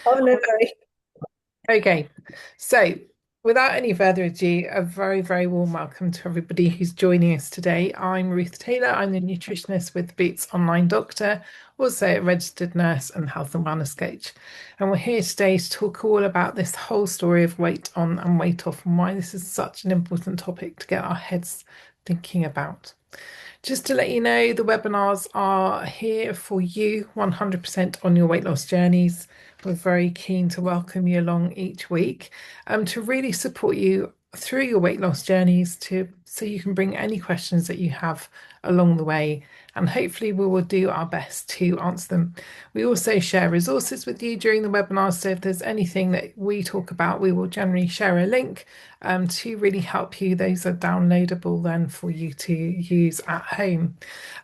Oh, no worry. Okay, so without any further ado, a very, very warm welcome to everybody who's joining us today. I'm Ruth Taylor. I'm the nutritionist with Boots Online Doctor, also a registered nurse and health and wellness coach. And we're here today to talk all about this whole story of weight on and weight off and why this is such an important topic to get our heads thinking about. Just to let you know, the webinars are here for you 100% on your weight loss journeys. We're very keen to welcome you along each week to really support you through your weight loss journeys so you can bring any questions that you have along the way, and hopefully we will do our best to answer them. We also share resources with you during the webinar, so if there's anything that we talk about, we will generally share a link to really help you. Those are downloadable then for you to use at home.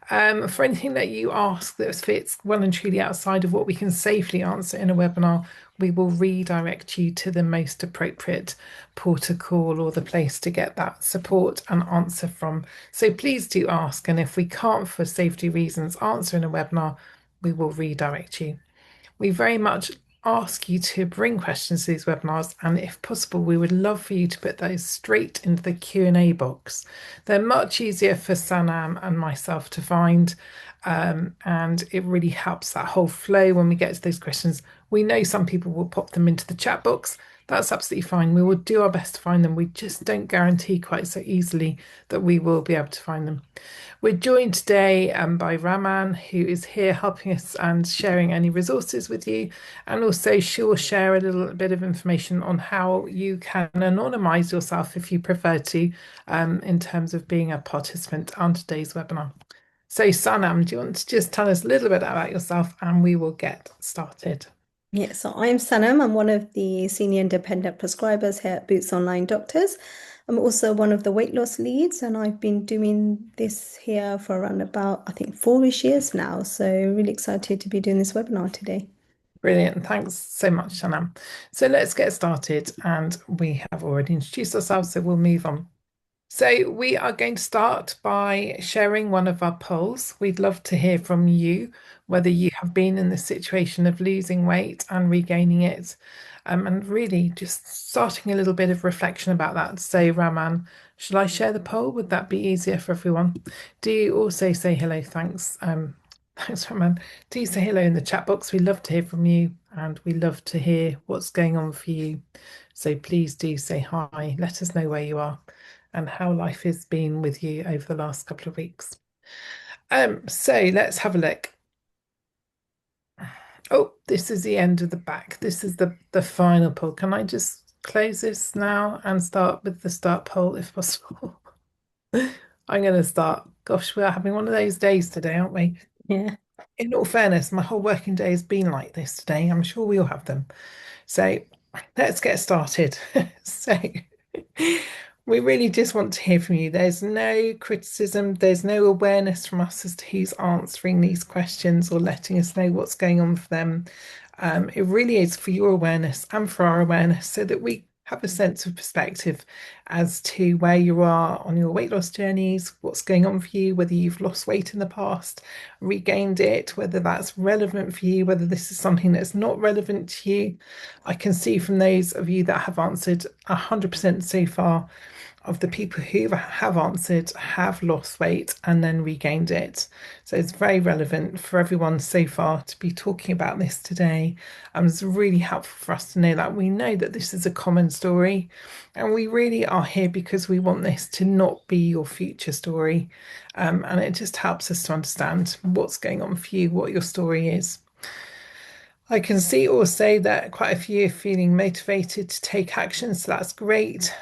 For anything that you ask that fits well and truly outside of what we can safely answer in a webinar, we will redirect you to the most appropriate protocol or the place to get that support and answer from. So please do ask, and if we can't, for safety reasons, answer in a webinar, we will redirect you. We very much ask you to bring questions to these webinars, and if possible, we would love for you to put those straight into the Q&A box. They're much easier for Sanam and myself to find, and it really helps that whole flow when we get to those questions. We know some people will pop them into the chat box. That's absolutely fine. We will do our best to find them. We just don't guarantee quite so easily that we will be able to find them. We're joined today by Raman, who is here helping us and sharing any resources with you. And also, she will share a little bit of information on how you can anonymize yourself if you prefer to, in terms of being a participant on today's webinar. So, Sanam, do you want to just tell us a little bit about yourself and we will get started? Yeah, so I'm Sanam. I'm one of the senior independent prescribers here at Boots Online Doctors. I'm also one of the weight loss leads, and I've been doing this here for around about, I think, 4-ish years now. So really excited to be doing this webinar today. Brilliant. Thanks so much, Sanam. So let's get started. And we have already introduced ourselves, so we'll move on. So we are going to start by sharing one of our polls. We'd love to hear from you, whether you have been in the situation of losing weight and regaining it, and really just starting a little bit of reflection about that. So, Raman, shall I share the poll? Would that be easier for everyone? Do you also say hello? Thanks. Thanks, Raman. Do say hello in the chat box. We love to hear from you and we love to hear what's going on for you. So please do say hi. Let us know where you are and how life has been with you over the last couple of weeks. So let's have a look. Oh, this is the end of the back. This is the final poll. Can I just close this now and start with the start poll if possible? I'm going to start. Gosh, we are having one of those days today, aren't we? Yeah. In all fairness, my whole working day has been like this today. I'm sure we all have them. So let's get started. So we really just want to hear from you. There's no criticism, there's no awareness from us as to who's answering these questions or letting us know what's going on for them. It really is for your awareness and for our awareness so that we have a sense of perspective as to where you are on your weight loss journeys, what's going on for you, whether you've lost weight in the past, regained it, whether that's relevant for you, whether this is something that's not relevant to you. I can see from those of you that have answered 100% so far of the people who have answered have lost weight and then regained it. So it's very relevant for everyone so far to be talking about this today. It's really helpful for us to know that we know that this is a common story and we really are here because we want this to not be your future story. And it just helps us to understand what's going on for you, what your story is. I can see also that quite a few are feeling motivated to take action, so that's great.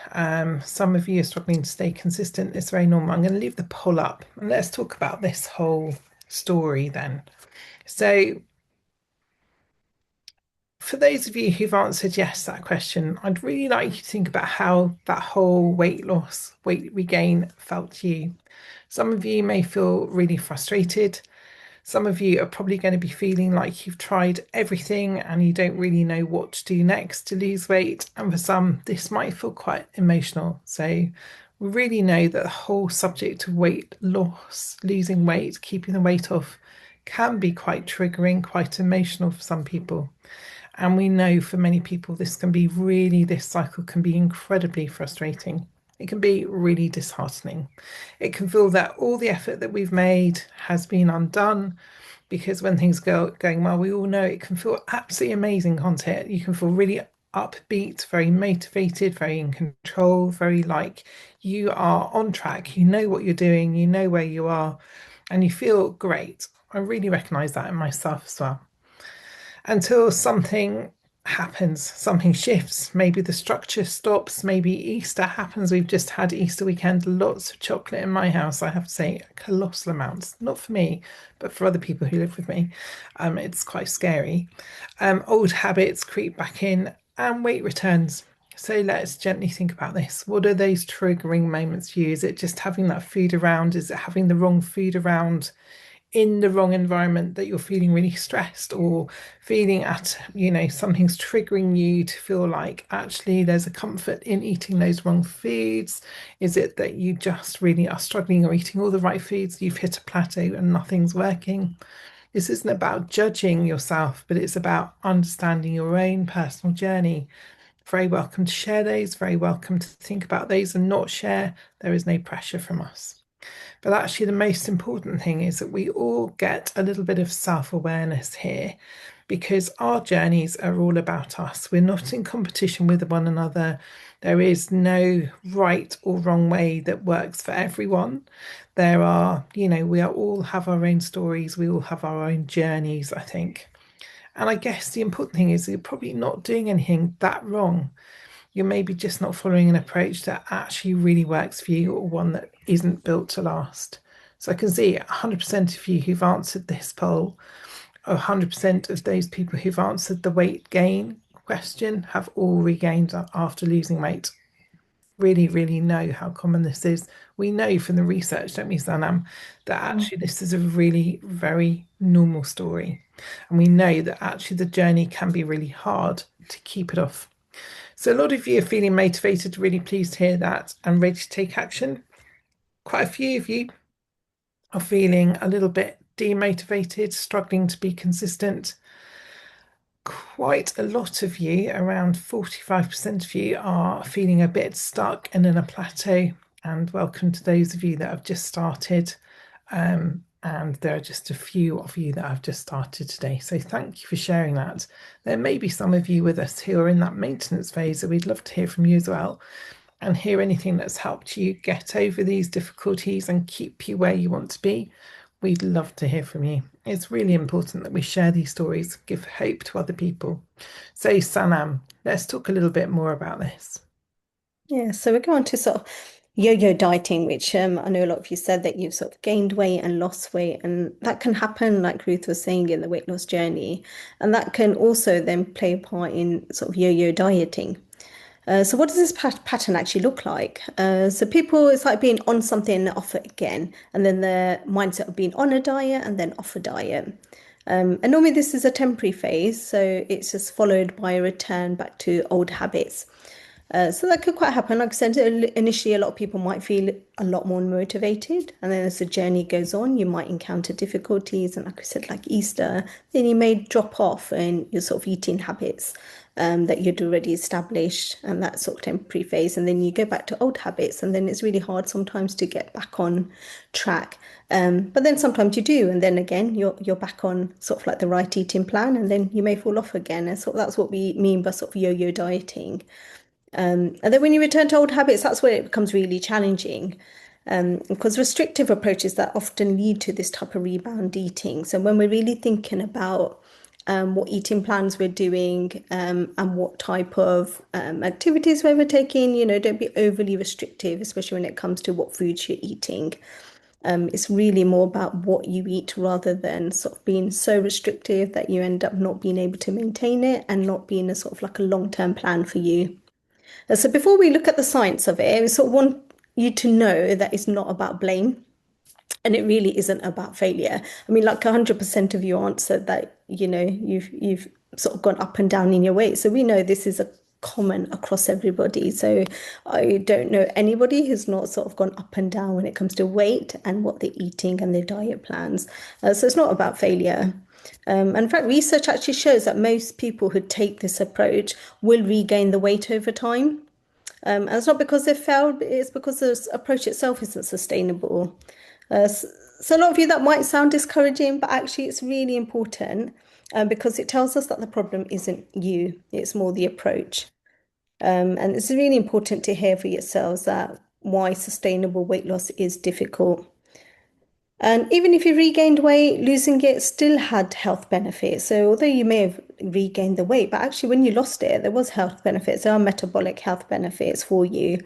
Some of you are struggling to stay consistent. It's very normal. I'm going to leave the poll up and let's talk about this whole story then. So, for those of you who've answered yes to that question, I'd really like you to think about how that whole weight loss, weight regain felt to you. Some of you may feel really frustrated. Some of you are probably going to be feeling like you've tried everything and you don't really know what to do next to lose weight. And for some, this might feel quite emotional. So we really know that the whole subject of weight loss, losing weight, keeping the weight off can be quite triggering, quite emotional for some people. And we know for many people, this cycle can be incredibly frustrating. It can be really disheartening. It can feel that all the effort that we've made has been undone because when things go going well, we all know it can feel absolutely amazing, can't it? You can feel really upbeat, very motivated, very in control, very like you are on track, you know what you're doing, you know where you are, and you feel great. I really recognize that in myself as well until something happens, something shifts. Maybe the structure stops, maybe Easter happens. We've just had Easter weekend, lots of chocolate in my house, I have to say, colossal amounts, not for me, but for other people who live with me. It's quite scary. Old habits creep back in and weight returns. So let's gently think about this. What are those triggering moments for you? Is it just having that food around? Is it having the wrong food around in the wrong environment that you're feeling really stressed or feeling something's triggering you to feel like actually there's a comfort in eating those wrong foods? Is it that you just really are struggling or eating all the right foods, you've hit a plateau and nothing's working? This isn't about judging yourself, but it's about understanding your own personal journey. Very welcome to share those, very welcome to think about those and not share. There is no pressure from us. But actually, the most important thing is that we all get a little bit of self awareness here because our journeys are all about us. We're not in competition with one another. There is no right or wrong way that works for everyone. There are, we are all have our own stories, we all have our own journeys, I think. And I guess the important thing is you're probably not doing anything that wrong. You're maybe just not following an approach that actually really works for you or one that isn't built to last. So I can see 100% of you who've answered this poll, 100% of those people who've answered the weight gain question have all regained after losing weight. Really, really know how common this is. We know from the research, don't we, Sanam, that Mm. actually this is a really very normal story. And we know that actually the journey can be really hard to keep it off. So a lot of you are feeling motivated, really pleased to hear that, and ready to take action. Quite a few of you are feeling a little bit demotivated, struggling to be consistent. Quite a lot of you, around 45% of you, are feeling a bit stuck and in a plateau. And welcome to those of you that have just started. And there are just a few of you that have just started today. So thank you for sharing that. There may be some of you with us who are in that maintenance phase, so we'd love to hear from you as well and hear anything that's helped you get over these difficulties and keep you where you want to be. We'd love to hear from you. It's really important that we share these stories, give hope to other people. So, Sanam, let's talk a little bit more about this. Yeah, so we're going to sort of yo-yo dieting, which I know a lot of you said that you've sort of gained weight and lost weight, and that can happen, like Ruth was saying, in the weight loss journey, and that can also then play a part in sort of yo-yo dieting. So what does this pattern actually look like? So people, it's like being on something and off it again, and then the mindset of being on a diet and then off a diet. And normally this is a temporary phase, so it's just followed by a return back to old habits. So that could quite happen. Like I said, initially a lot of people might feel a lot more motivated, and then as the journey goes on, you might encounter difficulties. And like I said, like Easter, then you may drop off in your sort of eating habits that you'd already established, and that sort of temporary phase. And then you go back to old habits, and then it's really hard sometimes to get back on track. But then sometimes you do, and then again you're back on sort of like the right eating plan, and then you may fall off again. And so that's what we mean by sort of yo-yo dieting. And then when you return to old habits, that's where it becomes really challenging. Because restrictive approaches that often lead to this type of rebound eating. So when we're really thinking about what eating plans we're doing and what type of activities we're taking, don't be overly restrictive, especially when it comes to what foods you're eating. It's really more about what you eat rather than sort of being so restrictive that you end up not being able to maintain it and not being a sort of like a long-term plan for you. So before we look at the science of it, we sort of want you to know that it's not about blame and it really isn't about failure. I mean, like 100% of you answered that, you've sort of gone up and down in your weight. So we know this is a common across everybody. So I don't know anybody who's not sort of gone up and down when it comes to weight and what they're eating and their diet plans. So it's not about failure. And in fact, research actually shows that most people who take this approach will regain the weight over time. And it's not because they failed, it's because the approach itself isn't sustainable. So a lot of you that might sound discouraging, but actually it's really important because it tells us that the problem isn't you, it's more the approach. And it's really important to hear for yourselves that why sustainable weight loss is difficult. And even if you regained weight, losing it still had health benefits. So although you may have regained the weight, but actually when you lost it, there was health benefits. There are metabolic health benefits for you.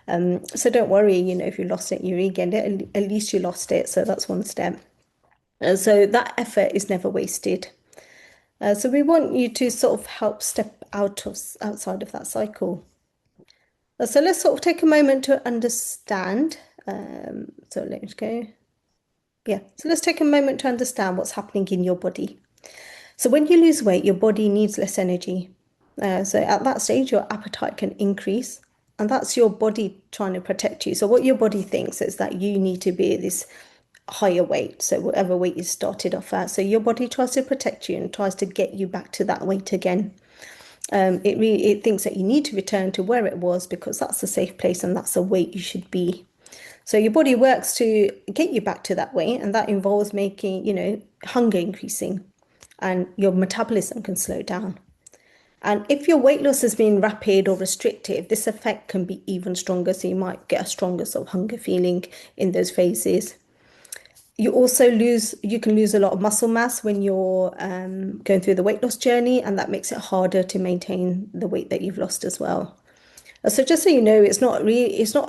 So don't worry, if you lost it, you regained it, at least you lost it. So that's one step. So that effort is never wasted. So we want you to sort of help step outside of that cycle. So let's sort of take a moment to understand. So let's go. Yeah, so let's take a moment to understand what's happening in your body. So when you lose weight, your body needs less energy. So at that stage, your appetite can increase, and that's your body trying to protect you. So what your body thinks is that you need to be at this higher weight, so whatever weight you started off at. So your body tries to protect you and tries to get you back to that weight again. It thinks that you need to return to where it was because that's a safe place and that's the weight you should be. So your body works to get you back to that weight, and that involves making, hunger increasing and your metabolism can slow down. And if your weight loss has been rapid or restrictive, this effect can be even stronger. So you might get a stronger sort of hunger feeling in those phases. You can lose a lot of muscle mass when you're going through the weight loss journey, and that makes it harder to maintain the weight that you've lost as well. So just so you know, it's not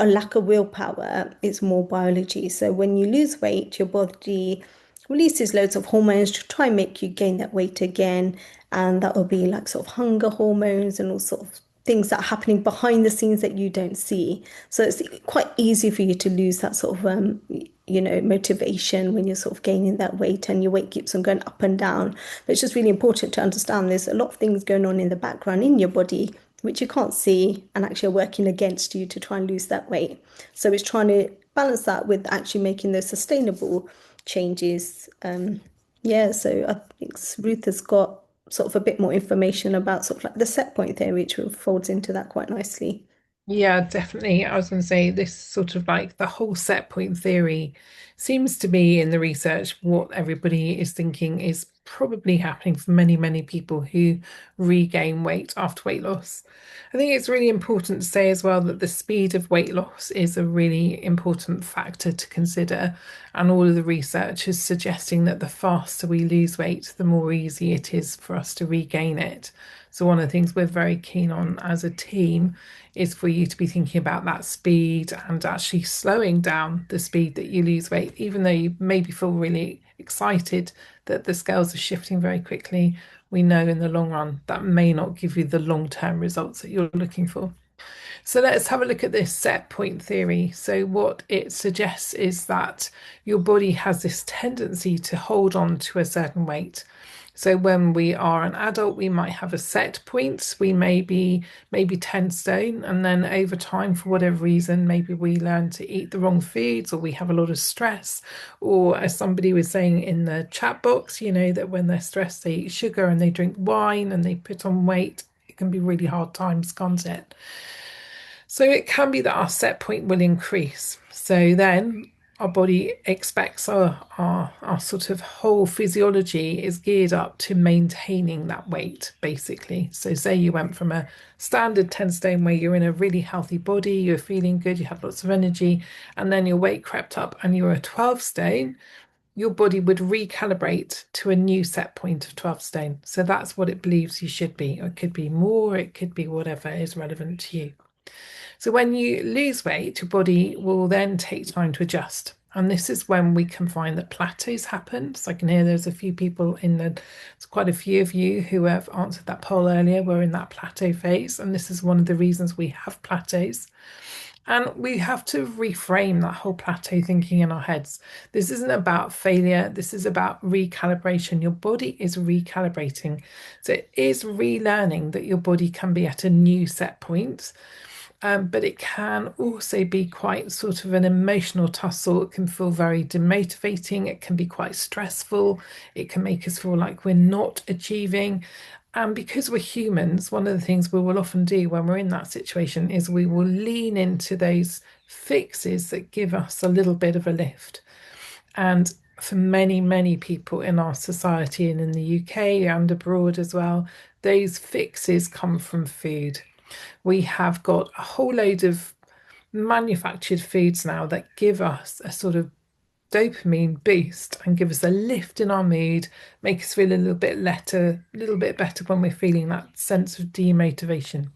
a lack of willpower, it's more biology. So when you lose weight, your body releases loads of hormones to try and make you gain that weight again. And that will be like sort of hunger hormones and all sort of things that are happening behind the scenes that you don't see. So it's quite easy for you to lose that sort of motivation when you're sort of gaining that weight and your weight keeps on going up and down. But it's just really important to understand there's a lot of things going on in the background in your body which you can't see and actually are working against you to try and lose that weight. So it's trying to balance that with actually making those sustainable changes. Yeah, so I think Ruth has got sort of a bit more information about sort of like the set point theory, which folds into that quite nicely. Yeah, definitely. I was going to say this sort of like the whole set point theory seems to be in the research what everybody is thinking is probably happening for many, many people who regain weight after weight loss. I think it's really important to say as well that the speed of weight loss is a really important factor to consider. And all of the research is suggesting that the faster we lose weight, the more easy it is for us to regain it. So one of the things we're very keen on as a team is for you to be thinking about that speed and actually slowing down the speed that you lose weight, even though you maybe feel really excited that the scales are shifting very quickly. We know in the long run that may not give you the long-term results that you're looking for. So let's have a look at this set point theory. So what it suggests is that your body has this tendency to hold on to a certain weight. So when we are an adult, we might have a set point. We may be maybe 10 stone, and then over time, for whatever reason, maybe we learn to eat the wrong foods, or we have a lot of stress, or as somebody was saying in the chat box, that when they're stressed, they eat sugar and they drink wine and they put on weight. It can be really hard times, can't it? So it can be that our set point will increase. So then our body expects our sort of whole physiology is geared up to maintaining that weight, basically. So say you went from a standard 10 stone where you're in a really healthy body, you're feeling good, you have lots of energy, and then your weight crept up and you're a 12 stone, your body would recalibrate to a new set point of 12 stone. So that's what it believes you should be. It could be more, it could be whatever is relevant to you. So when you lose weight, your body will then take time to adjust. And this is when we can find that plateaus happen. So I can hear there's a few people there's quite a few of you who have answered that poll earlier, were in that plateau phase. And this is one of the reasons we have plateaus. And we have to reframe that whole plateau thinking in our heads. This isn't about failure. This is about recalibration. Your body is recalibrating. So it is relearning that your body can be at a new set point. But it can also be quite sort of an emotional tussle. It can feel very demotivating. It can be quite stressful. It can make us feel like we're not achieving. And because we're humans, one of the things we will often do when we're in that situation is we will lean into those fixes that give us a little bit of a lift. And for many, many people in our society and in the UK and abroad as well, those fixes come from food. We have got a whole load of manufactured foods now that give us a sort of dopamine boost and give us a lift in our mood, make us feel a little bit better when we're feeling that sense of demotivation.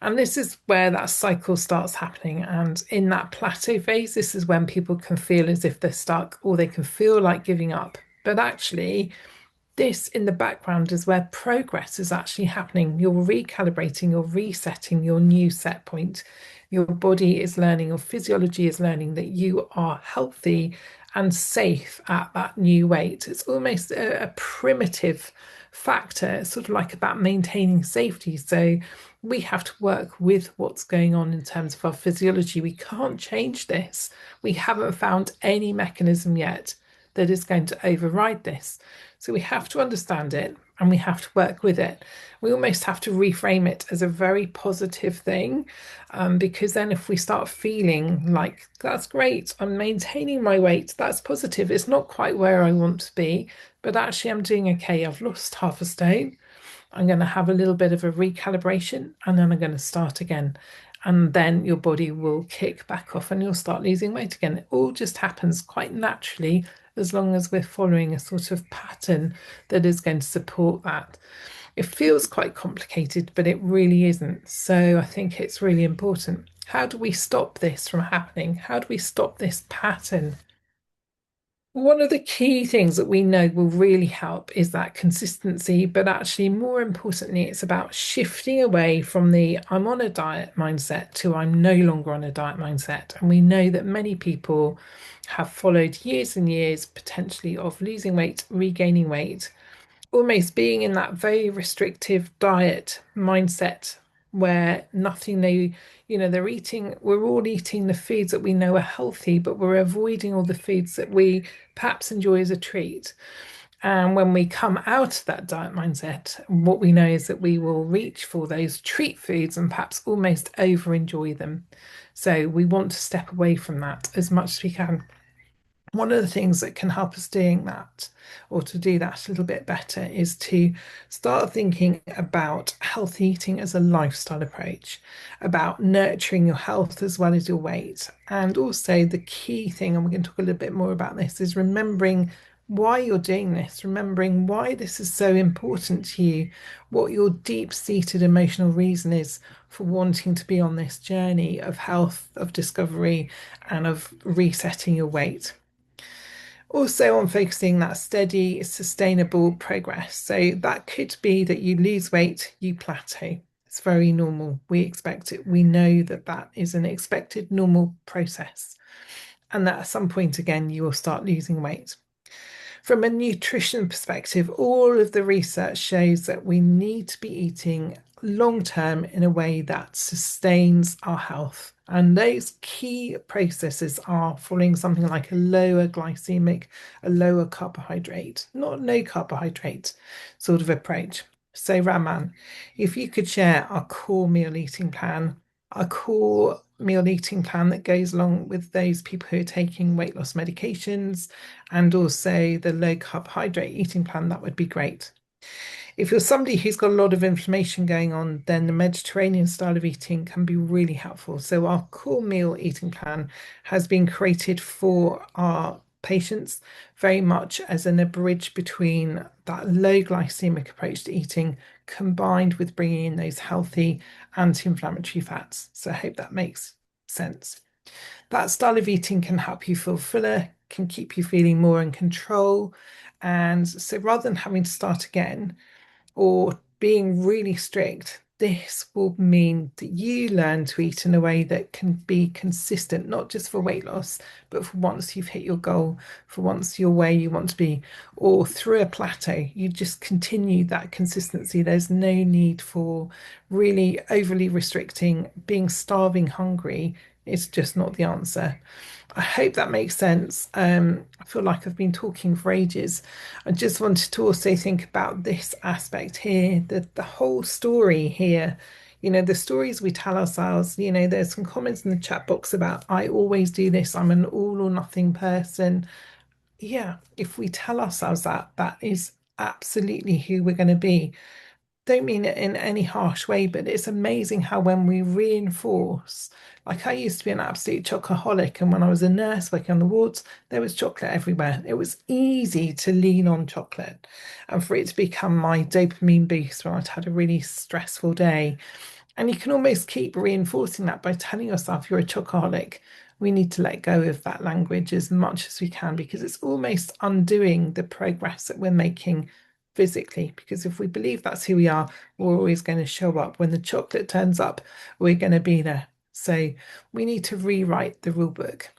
And this is where that cycle starts happening. And in that plateau phase, this is when people can feel as if they're stuck or they can feel like giving up. But actually, this in the background is where progress is actually happening. You're recalibrating, you're resetting your new set point. Your body is learning, your physiology is learning that you are healthy and safe at that new weight. It's almost a primitive factor. It's sort of like about maintaining safety. So we have to work with what's going on in terms of our physiology. We can't change this. We haven't found any mechanism yet that is going to override this. So we have to understand it and we have to work with it. We almost have to reframe it as a very positive thing, because then if we start feeling like, that's great, I'm maintaining my weight, that's positive, it's not quite where I want to be, but actually I'm doing okay, I've lost half a stone. I'm going to have a little bit of a recalibration and then I'm going to start again. And then your body will kick back off and you'll start losing weight again. It all just happens quite naturally as long as we're following a sort of pattern that is going to support that. It feels quite complicated, but it really isn't. So I think it's really important. How do we stop this from happening? How do we stop this pattern? One of the key things that we know will really help is that consistency, but actually, more importantly, it's about shifting away from the I'm on a diet mindset to I'm no longer on a diet mindset. And we know that many people have followed years and years potentially of losing weight, regaining weight, almost being in that very restrictive diet mindset where nothing they, they're eating, we're all eating the foods that we know are healthy, but we're avoiding all the foods that we perhaps enjoy as a treat. And when we come out of that diet mindset, what we know is that we will reach for those treat foods and perhaps almost over enjoy them. So we want to step away from that as much as we can. One of the things that can help us doing that or to do that a little bit better is to start thinking about healthy eating as a lifestyle approach, about nurturing your health as well as your weight. And also the key thing, and we're going to talk a little bit more about this, is remembering why you're doing this, remembering why this is so important to you, what your deep-seated emotional reason is for wanting to be on this journey of health, of discovery, and of resetting your weight. Also, on focusing that steady, sustainable progress. So that could be that you lose weight, you plateau. It's very normal. We expect it. We know that that is an expected normal process. And that at some point again, you will start losing weight. From a nutrition perspective, all of the research shows that we need to be eating long term in a way that sustains our health. And those key processes are following something like a lower glycemic, a lower carbohydrate, not no carbohydrate sort of approach. So, Raman, if you could share our core meal eating plan, a core meal eating plan that goes along with those people who are taking weight loss medications and also the low carbohydrate eating plan, that would be great. If you're somebody who's got a lot of inflammation going on, then the Mediterranean style of eating can be really helpful. So our core meal eating plan has been created for our patients very much as an bridge between that low glycemic approach to eating combined with bringing in those healthy anti-inflammatory fats. So I hope that makes sense. That style of eating can help you feel fuller, can keep you feeling more in control. And so rather than having to start again or being really strict, this will mean that you learn to eat in a way that can be consistent, not just for weight loss, but for once you've hit your goal, for once you're where you want to be, or through a plateau. You just continue that consistency. There's no need for really overly restricting, being starving hungry. It's just not the answer. I hope that makes sense. I feel like I've been talking for ages. I just wanted to also think about this aspect here, the whole story here. The stories we tell ourselves. There's some comments in the chat box about, I always do this, I'm an all or nothing person. Yeah, if we tell ourselves that, that is absolutely who we're going to be. Don't mean it in any harsh way, but it's amazing how when we reinforce, like I used to be an absolute chocoholic, and when I was a nurse working on the wards, there was chocolate everywhere. It was easy to lean on chocolate and for it to become my dopamine boost when I'd had a really stressful day. And you can almost keep reinforcing that by telling yourself you're a chocoholic. We need to let go of that language as much as we can because it's almost undoing the progress that we're making physically. Because if we believe that's who we are, we're always going to show up. When the chocolate turns up, we're going to be there. So we need to rewrite the rule book.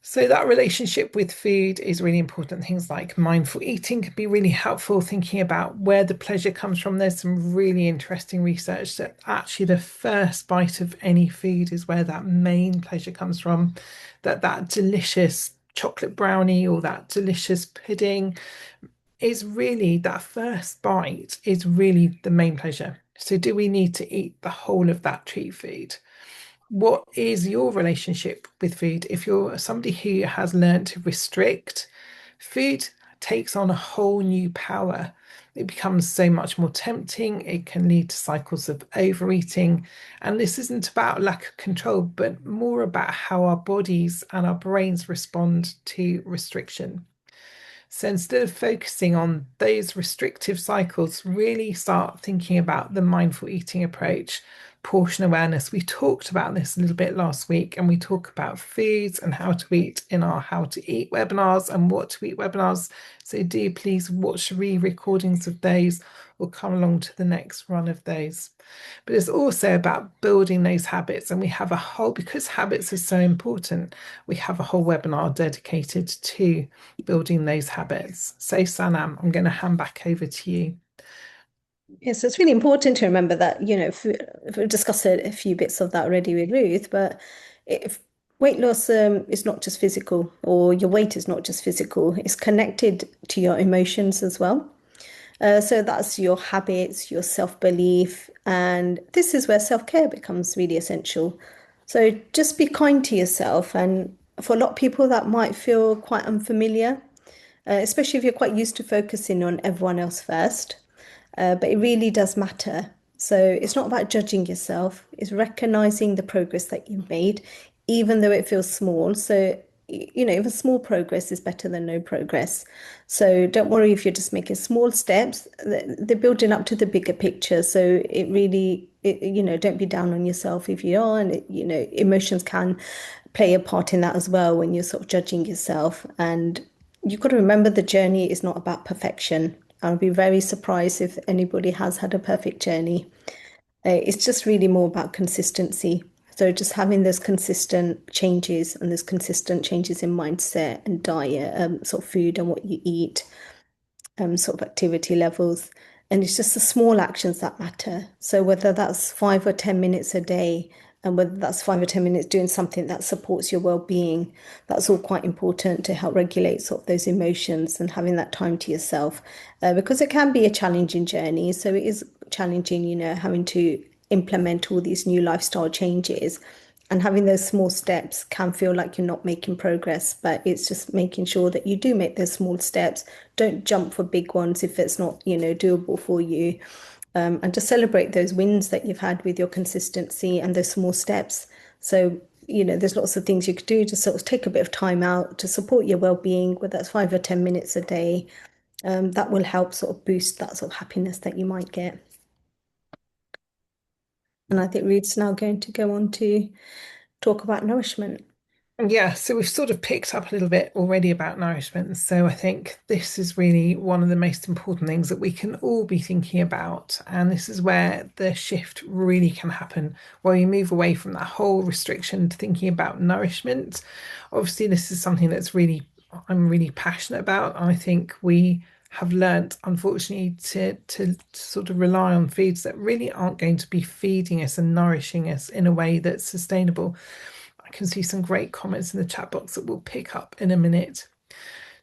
So that relationship with food is really important. Things like mindful eating can be really helpful, thinking about where the pleasure comes from. There's some really interesting research that actually the first bite of any food is where that main pleasure comes from, that delicious chocolate brownie or that delicious pudding is really, that first bite is really the main pleasure. So do we need to eat the whole of that treat food? What is your relationship with food? If you're somebody who has learned to restrict, food takes on a whole new power. It becomes so much more tempting. It can lead to cycles of overeating. And this isn't about lack of control, but more about how our bodies and our brains respond to restriction. So instead of focusing on those restrictive cycles, really start thinking about the mindful eating approach, portion awareness. We talked about this a little bit last week, and we talk about foods and how to eat in our How to Eat webinars and What to Eat webinars. So do please watch re-recordings of those or come along to the next run of those. But it's also about building those habits. And we have a whole, because habits are so important, we have a whole webinar dedicated to building those habits. So, Sanam, I'm going to hand back over to you. Yes, it's really important to remember that, if we've discussed a few bits of that already with Ruth, but if weight loss is not just physical, or your weight is not just physical, it's connected to your emotions as well. So that's your habits, your self-belief, and this is where self-care becomes really essential. So just be kind to yourself, and for a lot of people that might feel quite unfamiliar, especially if you're quite used to focusing on everyone else first. But it really does matter. So it's not about judging yourself, it's recognizing the progress that you've made, even though it feels small. So, even small progress is better than no progress. So don't worry if you're just making small steps, they're building up to the bigger picture. So it really, don't be down on yourself if you are. And, emotions can play a part in that as well when you're sort of judging yourself. And you've got to remember the journey is not about perfection. I'll be very surprised if anybody has had a perfect journey. It's just really more about consistency. So just having those consistent changes and those consistent changes in mindset and diet, sort of food and what you eat, sort of activity levels. And it's just the small actions that matter. So whether that's 5 or 10 minutes a day, and whether that's 5 or 10 minutes doing something that supports your well-being, that's all quite important to help regulate sort of those emotions and having that time to yourself. Because it can be a challenging journey. So it is challenging, having to implement all these new lifestyle changes. And having those small steps can feel like you're not making progress, but it's just making sure that you do make those small steps. Don't jump for big ones if it's not, doable for you. And just celebrate those wins that you've had with your consistency and those small steps. So, there's lots of things you could do to sort of take a bit of time out to support your well-being, whether that's 5 or 10 minutes a day. That will help sort of boost that sort of happiness that you might get. And I think Ruth's now going to go on to talk about nourishment. Yeah, so we've sort of picked up a little bit already about nourishment. So I think this is really one of the most important things that we can all be thinking about. And this is where the shift really can happen, where we move away from that whole restriction to thinking about nourishment. Obviously, this is something that's really, I'm really passionate about. I think we have learnt, unfortunately, to sort of rely on foods that really aren't going to be feeding us and nourishing us in a way that's sustainable. I can see some great comments in the chat box that we'll pick up in a minute.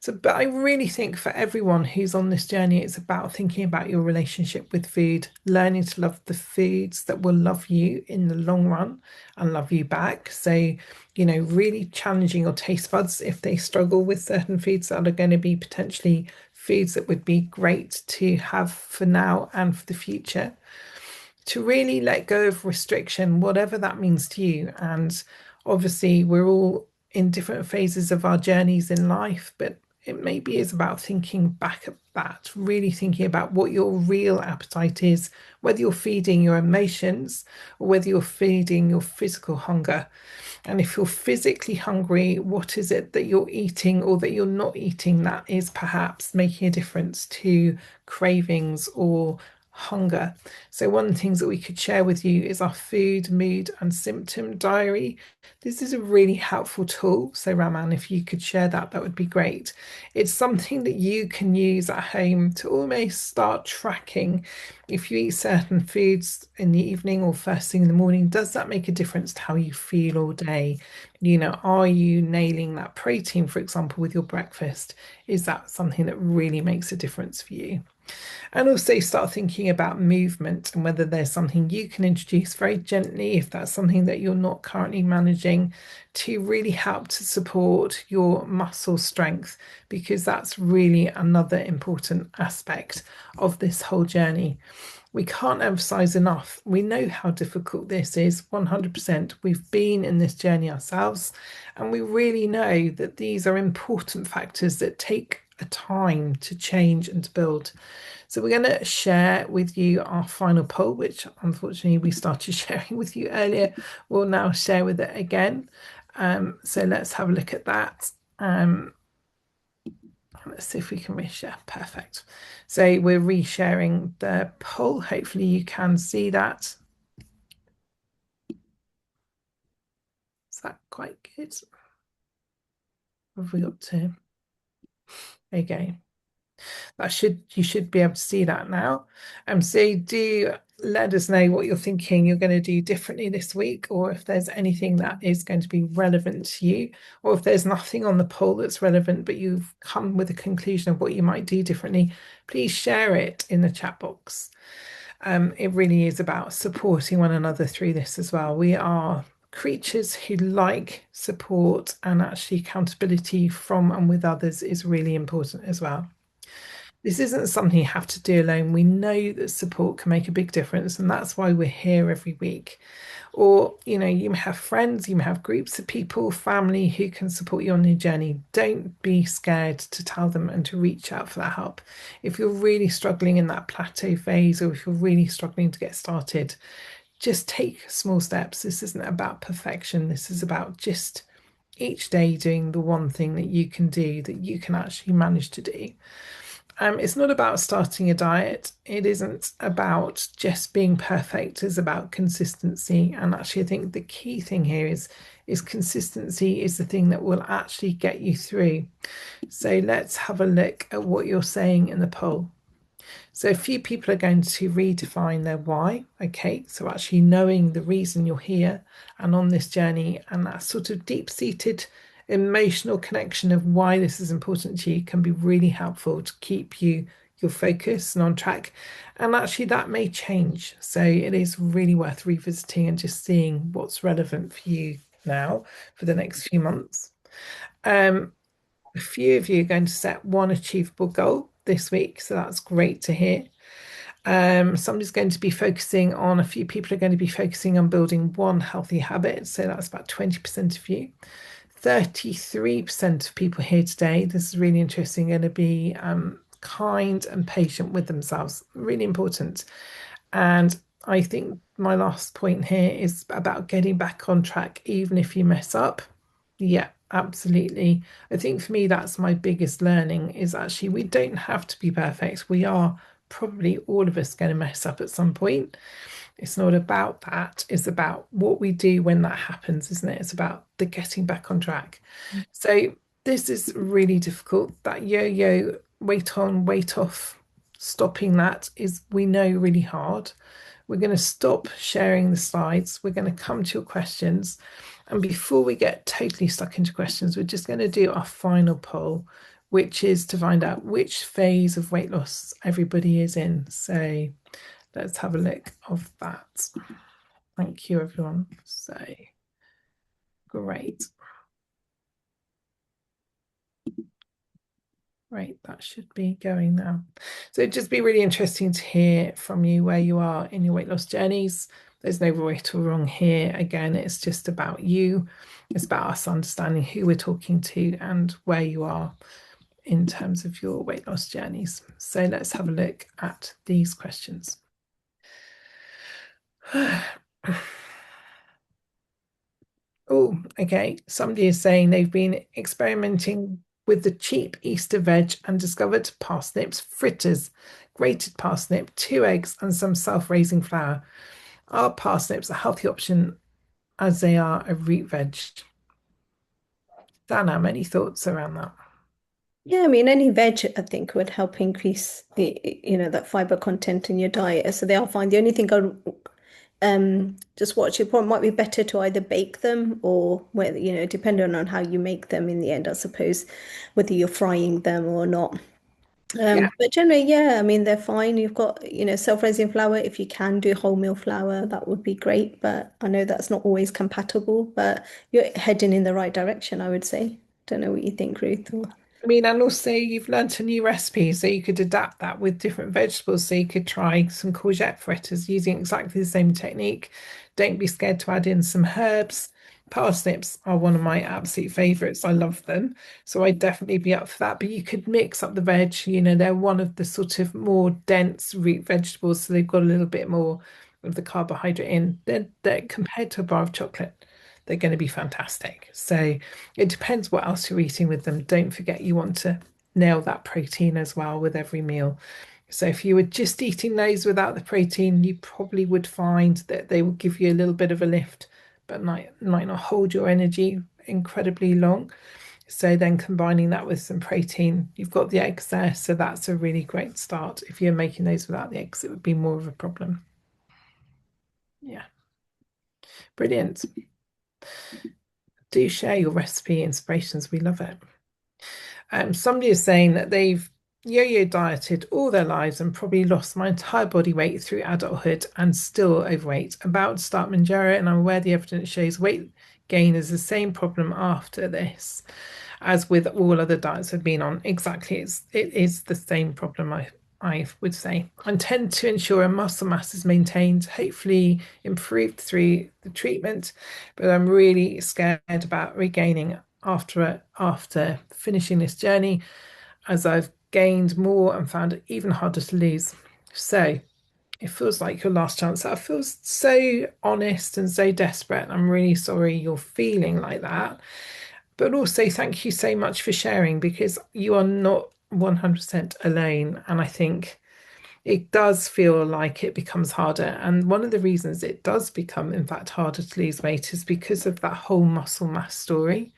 So, but I really think for everyone who's on this journey, it's about thinking about your relationship with food, learning to love the foods that will love you in the long run and love you back. So, really challenging your taste buds if they struggle with certain foods that are going to be potentially foods that would be great to have for now and for the future, to really let go of restriction, whatever that means to you. And obviously, we're all in different phases of our journeys in life, but it maybe is about thinking back at that, really thinking about what your real appetite is, whether you're feeding your emotions or whether you're feeding your physical hunger. And if you're physically hungry, what is it that you're eating or that you're not eating that is perhaps making a difference to cravings or hunger? So, one of the things that we could share with you is our food, mood, and symptom diary. This is a really helpful tool. So, Raman, if you could share that, that would be great. It's something that you can use at home to almost start tracking if you eat certain foods in the evening or first thing in the morning. Does that make a difference to how you feel all day? Are you nailing that protein, for example, with your breakfast? Is that something that really makes a difference for you? And also start thinking about movement and whether there's something you can introduce very gently, if that's something that you're not currently managing, to really help to support your muscle strength, because that's really another important aspect of this whole journey. We can't emphasize enough. We know how difficult this is, 100%. We've been in this journey ourselves, and we really know that these are important factors that take a time to change and to build. So we're going to share with you our final poll, which unfortunately we started sharing with you earlier. We'll now share with it again. So let's have a look at that. Let's see if we can reshare. Perfect. So we're resharing the poll. Hopefully you can see that. Is that quite good? What have we got to? There you go. You should be able to see that now. So do let us know what you're thinking you're going to do differently this week, or if there's anything that is going to be relevant to you, or if there's nothing on the poll that's relevant, but you've come with a conclusion of what you might do differently, please share it in the chat box. It really is about supporting one another through this as well. We are creatures who like support, and actually accountability from and with others is really important as well. This isn't something you have to do alone. We know that support can make a big difference, and that's why we're here every week. Or, you may have friends, you may have groups of people, family who can support you on your journey. Don't be scared to tell them and to reach out for that help. If you're really struggling in that plateau phase, or if you're really struggling to get started, just take small steps. This isn't about perfection. This is about just each day doing the one thing that you can do, that you can actually manage to do. It's not about starting a diet. It isn't about just being perfect. It's about consistency. And actually, I think the key thing here is consistency is the thing that will actually get you through. So let's have a look at what you're saying in the poll. So a few people are going to redefine their why. Okay, so actually knowing the reason you're here and on this journey, and that sort of deep-seated emotional connection of why this is important to you can be really helpful to keep your focus and on track. And actually that may change. So it is really worth revisiting and just seeing what's relevant for you now for the next few months. A few of you are going to set one achievable goal this week, so that's great to hear. Somebody's going to be focusing on, a few people are going to be focusing on building one healthy habit, so that's about 20% of you. 33% of people here today, this is really interesting, going to be kind and patient with themselves, really important. And I think my last point here is about getting back on track, even if you mess up. Yeah, absolutely. I think for me, that's my biggest learning is actually we don't have to be perfect. We are probably all of us going to mess up at some point. It's not about that. It's about what we do when that happens, isn't it? It's about the getting back on track. So this is really difficult. That yo-yo, weight on, weight off, stopping that is, we know, really hard. We're going to stop sharing the slides. We're going to come to your questions. And before we get totally stuck into questions, we're just going to do our final poll, which is to find out which phase of weight loss everybody is in. So let's have a look of that. Thank you, everyone. So great. Great, that should be going now. So it'd just be really interesting to hear from you where you are in your weight loss journeys. There's no right or wrong here. Again, it's just about you. It's about us understanding who we're talking to and where you are in terms of your weight loss journeys. So let's have a look at these questions. Oh, okay. Somebody is saying they've been experimenting with the cheap Easter veg and discovered parsnips, fritters, grated parsnip, 2 eggs, and some self-raising flour. Are parsnips a healthy option as they are a root veg? Dana, any thoughts around that? Yeah, I mean, any veg I think would help increase that fiber content in your diet. So they are fine. The only thing I'd just watch it. Probably might be better to either bake them or whether, depending on how you make them in the end, I suppose, whether you're frying them or not. Yeah. But generally, yeah, I mean, they're fine. You've got, self-raising flour. If you can do wholemeal flour, that would be great. But I know that's not always compatible, but you're heading in the right direction, I would say. Don't know what you think, Ruth. Or... I mean, and also you've learnt a new recipe, so you could adapt that with different vegetables. So you could try some courgette fritters using exactly the same technique. Don't be scared to add in some herbs. Parsnips are one of my absolute favorites. I love them. So I'd definitely be up for that. But you could mix up the veg. They're one of the sort of more dense root vegetables, so they've got a little bit more of the carbohydrate in. They're compared to a bar of chocolate, they're going to be fantastic. So it depends what else you're eating with them. Don't forget you want to nail that protein as well with every meal. So if you were just eating those without the protein, you probably would find that they will give you a little bit of a lift, but might not hold your energy incredibly long. So then combining that with some protein, you've got the eggs there. So that's a really great start. If you're making those without the eggs, it would be more of a problem. Yeah, brilliant. Do share your recipe inspirations. We love it. Somebody is saying that they've yo-yo dieted all their lives and probably lost my entire body weight through adulthood and still overweight. About to start Manjaro, and I'm aware the evidence shows weight gain is the same problem after this as with all other diets I've been on. Exactly, it is the same problem. I would say. I tend to ensure a muscle mass is maintained, hopefully improved through the treatment, but I'm really scared about regaining after finishing this journey, as I've gained more and found it even harder to lose. So it feels like your last chance. That feels so honest and so desperate. I'm really sorry you're feeling like that. But also, thank you so much for sharing, because you are not 100% alone. And I think it does feel like it becomes harder. And one of the reasons it does become, in fact, harder to lose weight is because of that whole muscle mass story.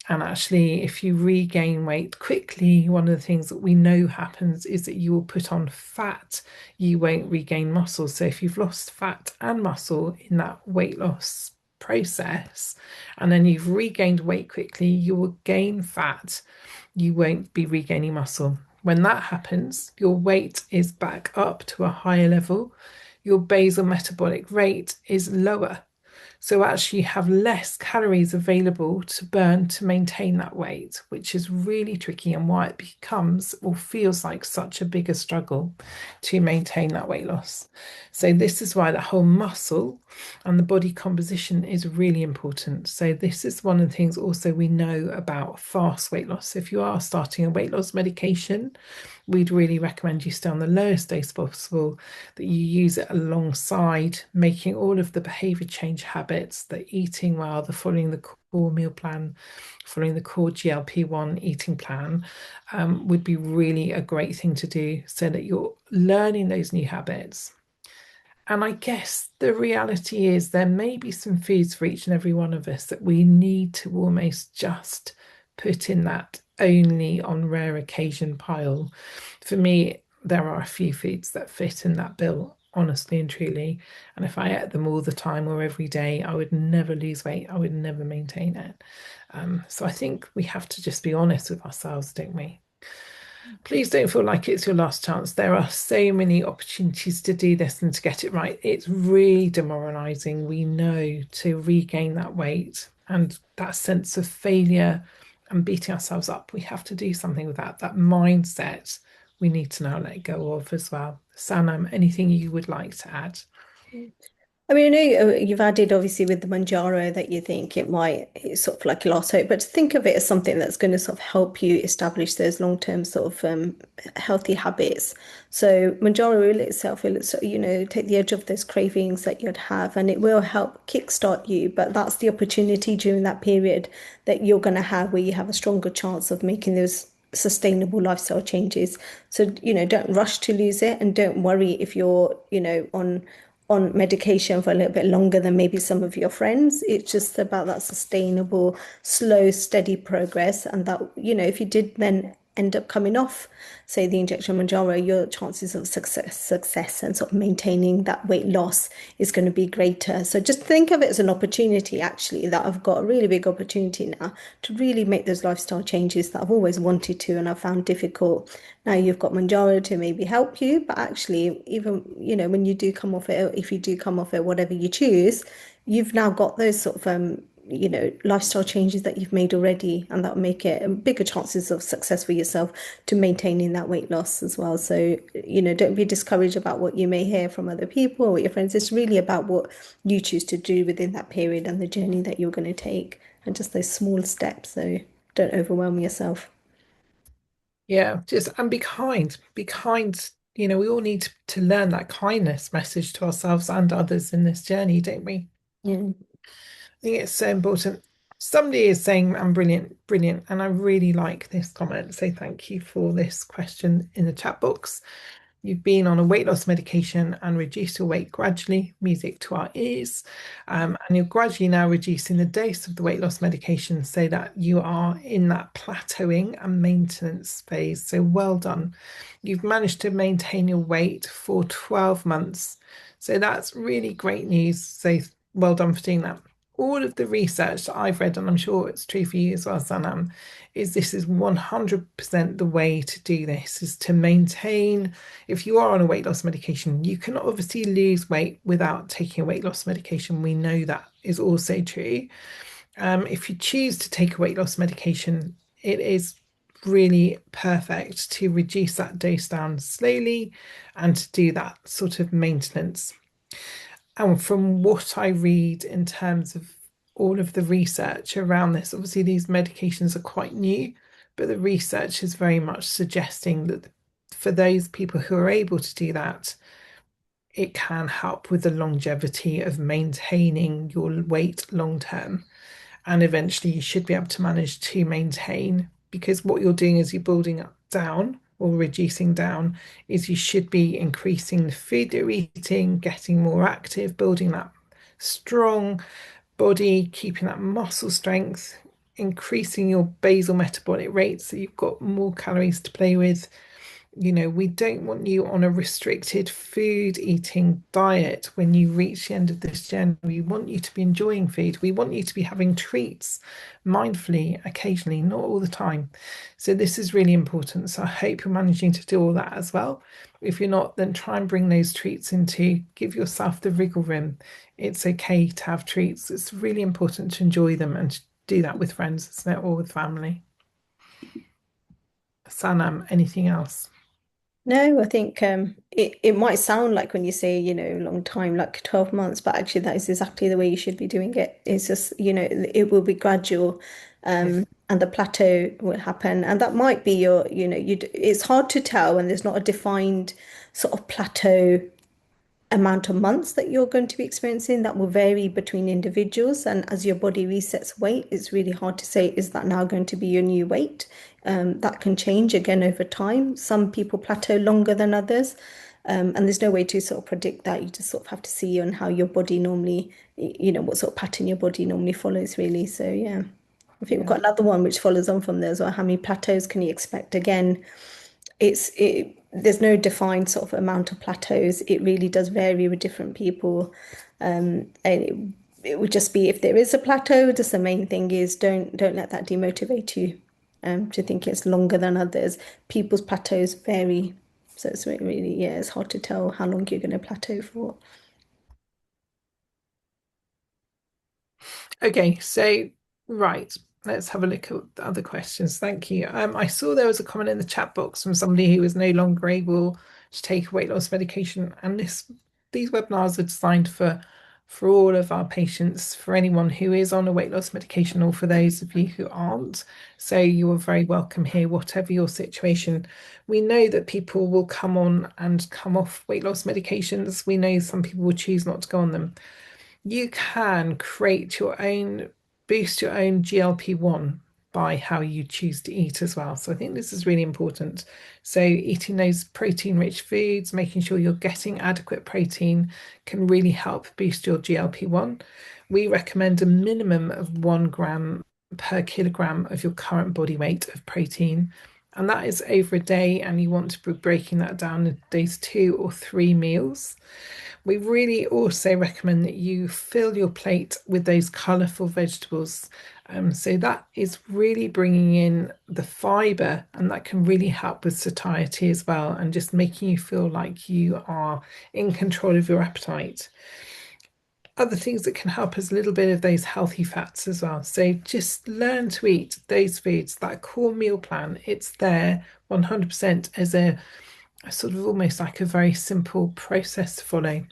And actually, if you regain weight quickly, one of the things that we know happens is that you will put on fat, you won't regain muscle. So if you've lost fat and muscle in that weight loss process, and then you've regained weight quickly, you will gain fat, you won't be regaining muscle. When that happens, your weight is back up to a higher level, your basal metabolic rate is lower. So actually you have less calories available to burn to maintain that weight, which is really tricky, and why it becomes or feels like such a bigger struggle to maintain that weight loss. So this is why the whole muscle and the body composition is really important. So this is one of the things also we know about fast weight loss. If you are starting a weight loss medication, we'd really recommend you stay on the lowest dose possible, that you use it alongside making all of the behavior change habits habits, the eating well, the following the core meal plan, following the core GLP-1 eating plan, would be really a great thing to do so that you're learning those new habits. And I guess the reality is there may be some foods for each and every one of us that we need to almost just put in that only on rare occasion pile. For me, there are a few foods that fit in that bill, honestly and truly. And if I ate them all the time or every day, I would never lose weight. I would never maintain it. So I think we have to just be honest with ourselves, don't we? Please don't feel like it's your last chance. There are so many opportunities to do this and to get it right. It's really demoralizing, we know, to regain that weight and that sense of failure and beating ourselves up. We have to do something with that. That mindset we need to now let go of as well. Sanam, anything you would like to add? I mean, I know you've added obviously with the Manjaro that you think it's sort of like a last hope, but to think of it as something that's going to sort of help you establish those long-term sort of healthy habits. So Manjaro will itself will, take the edge off those cravings that you'd have, and it will help kickstart you. But that's the opportunity during that period that you're going to have where you have a stronger chance of making those sustainable lifestyle changes. So, don't rush to lose it and don't worry if you're, on medication for a little bit longer than maybe some of your friends. It's just about that sustainable, slow, steady progress. And that, if you did then end up coming off, say the injection Manjaro, your chances of success and sort of maintaining that weight loss is going to be greater. So just think of it as an opportunity, actually, that I've got a really big opportunity now to really make those lifestyle changes that I've always wanted to and I've found difficult. Now you've got Manjaro to maybe help you, but actually, even, when you do come off it, if you do come off it, whatever you choose, you've now got those sort of lifestyle changes that you've made already, and that will make it bigger chances of success for yourself to maintaining that weight loss as well. So, don't be discouraged about what you may hear from other people or your friends. It's really about what you choose to do within that period and the journey that you're going to take, and just those small steps. So don't overwhelm yourself. Yeah, just and be kind. Be kind. We all need to learn that kindness message to ourselves and others in this journey, don't we? Yeah. I think it's so important. Somebody is saying I'm brilliant, brilliant, and I really like this comment. So thank you for this question in the chat box. You've been on a weight loss medication and reduced your weight gradually, music to our ears. And you're gradually now reducing the dose of the weight loss medication so that you are in that plateauing and maintenance phase. So well done. You've managed to maintain your weight for 12 months. So that's really great news. So well done for doing that. All of the research that I've read, and I'm sure it's true for you as well, Sanam, is this is 100% the way to do this, is to maintain. If you are on a weight loss medication, you can obviously lose weight without taking a weight loss medication. We know that is also true. If you choose to take a weight loss medication, it is really perfect to reduce that dose down slowly and to do that sort of maintenance. And from what I read in terms of all of the research around this, obviously these medications are quite new, but the research is very much suggesting that for those people who are able to do that, it can help with the longevity of maintaining your weight long term. And eventually you should be able to manage to maintain, because what you're doing is you're building up down or reducing down, is you should be increasing the food you're eating, getting more active, building that strong body, keeping that muscle strength, increasing your basal metabolic rate so you've got more calories to play with. We don't want you on a restricted food eating diet when you reach the end of this journey. We want you to be enjoying food. We want you to be having treats mindfully, occasionally, not all the time. So this is really important. So I hope you're managing to do all that as well. If you're not, then try and bring those treats into, give yourself the wriggle room. It's okay to have treats. It's really important to enjoy them and to do that with friends, isn't it, or with family. Sanam, anything else? No, I think it might sound like when you say, long time, like 12 months, but actually that is exactly the way you should be doing it. It's just, it will be gradual, Yes. and the plateau will happen. And that might be it's hard to tell when there's not a defined sort of plateau amount of months that you're going to be experiencing. That will vary between individuals. And as your body resets weight, it's really hard to say, is that now going to be your new weight? That can change again over time. Some people plateau longer than others. And there's no way to sort of predict that. You just sort of have to see on how your body normally, what sort of pattern your body normally follows, really. So, yeah. I think we've Yeah. got another one which follows on from there as well. How many plateaus can you expect? Again, there's no defined sort of amount of plateaus. It really does vary with different people. And it would just be if there is a plateau, just the main thing is don't let that demotivate you to think it's longer than others. People's plateaus vary. So it's really, yeah, it's hard to tell how long you're going to plateau for. Okay, so right, let's have a look at the other questions. Thank you. I saw there was a comment in the chat box from somebody who was no longer able to take weight loss medication, and these webinars are designed for all of our patients, for anyone who is on a weight loss medication, or for those of you who aren't. So you are very welcome here, whatever your situation. We know that people will come on and come off weight loss medications. We know some people will choose not to go on them. You can create your own, boost your own GLP-1 by how you choose to eat as well. So I think this is really important. So eating those protein-rich foods, making sure you're getting adequate protein can really help boost your GLP-1. We recommend a minimum of 1 gram per kilogram of your current body weight of protein. And that is over a day, and you want to be breaking that down into days 2 or 3 meals. We really also recommend that you fill your plate with those colourful vegetables. So that is really bringing in the fibre, and that can really help with satiety as well, and just making you feel like you are in control of your appetite. Other things that can help is a little bit of those healthy fats as well. So just learn to eat those foods, that core meal plan. It's there 100% as a sort of almost like a very simple process to follow.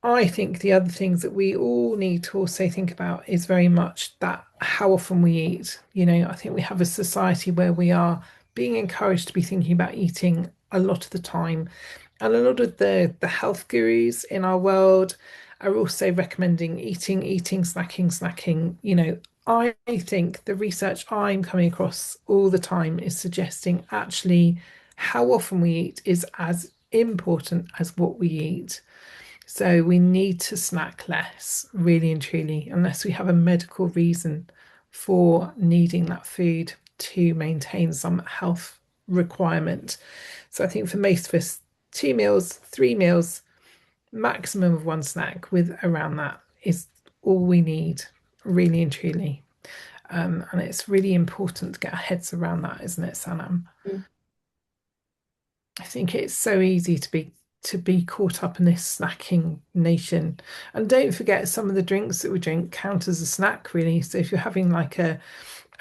I think the other things that we all need to also think about is very much that how often we eat. I think we have a society where we are being encouraged to be thinking about eating a lot of the time. And a lot of the health gurus in our world are also recommending eating, snacking. I think the research I'm coming across all the time is suggesting actually how often we eat is as important as what we eat. So we need to snack less, really and truly, unless we have a medical reason for needing that food to maintain some health requirement. So I think for most of us, 2 meals, 3 meals, maximum of one snack with around that is all we need, really and truly. And it's really important to get our heads around that, isn't it, Sanam? Mm. I think it's so easy to be caught up in this snacking nation. And don't forget some of the drinks that we drink count as a snack, really. So if you're having like a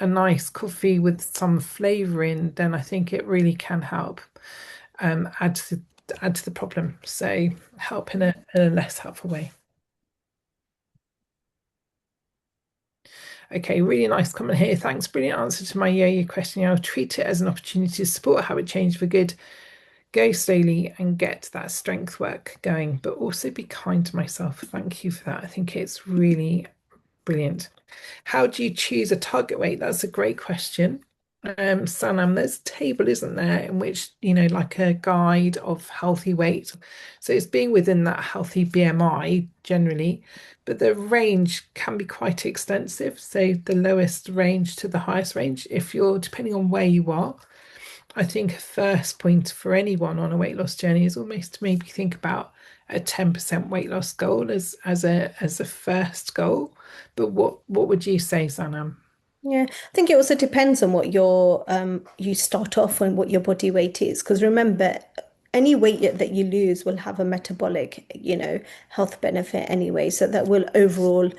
nice coffee with some flavour in, then I think it really can help add to the problem. So help in a less helpful way. Okay, really nice comment here. Thanks, brilliant answer to my yo-yo question. I'll treat it as an opportunity to support habit change for good. Go slowly and get that strength work going, but also be kind to myself. Thank you for that. I think it's really brilliant. How do you choose a target weight? That's a great question. Sanam, there's a table, isn't there, in which, like a guide of healthy weight. So it's being within that healthy BMI generally, but the range can be quite extensive. So the lowest range to the highest range, if you're depending on where you are. I think a first point for anyone on a weight loss journey is almost to maybe think about a 10% weight loss goal as a first goal. But what would you say, Sanam? Yeah, I think it also depends on what you start off and what your body weight is. Because remember, any that you lose will have a metabolic, health benefit anyway. So that will overall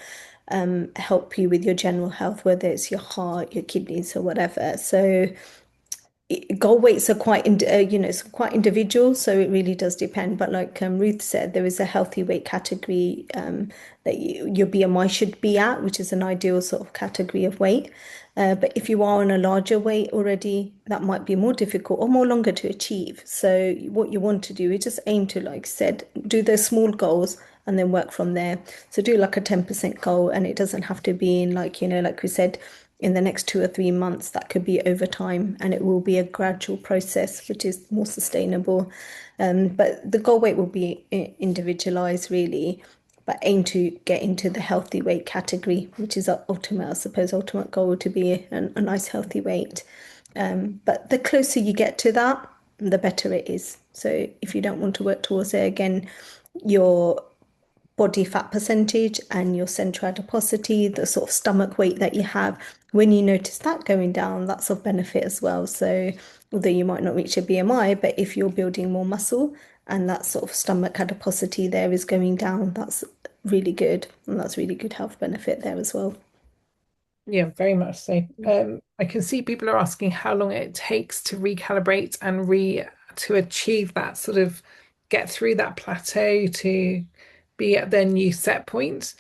help you with your general health, whether it's your heart, your kidneys, or whatever. So goal weights are quite quite individual, so it really does depend. But like Ruth said, there is a healthy weight category that your BMI should be at, which is an ideal sort of category of weight. But if you are on a larger weight already, that might be more difficult or more longer to achieve. So what you want to do is just aim to, like I said, do those small goals and then work from there. So do like a 10% goal, and it doesn't have to be in, like, like we said, in the next 2 or 3 months. That could be over time, and it will be a gradual process, which is more sustainable. But the goal weight will be individualized, really, but aim to get into the healthy weight category, which is our ultimate, I suppose, ultimate goal to be a nice healthy weight. But the closer you get to that, the better it is. So if you don't want to work towards it, again, your body fat percentage and your central adiposity, the sort of stomach weight that you have, when you notice that going down, that's of benefit as well. So, although you might not reach a BMI, but if you're building more muscle and that sort of stomach adiposity there is going down, that's really good. And that's really good health benefit there as well. Yeah, very much so. I can see people are asking how long it takes to recalibrate and re to achieve that sort of get through that plateau to be at their new set point.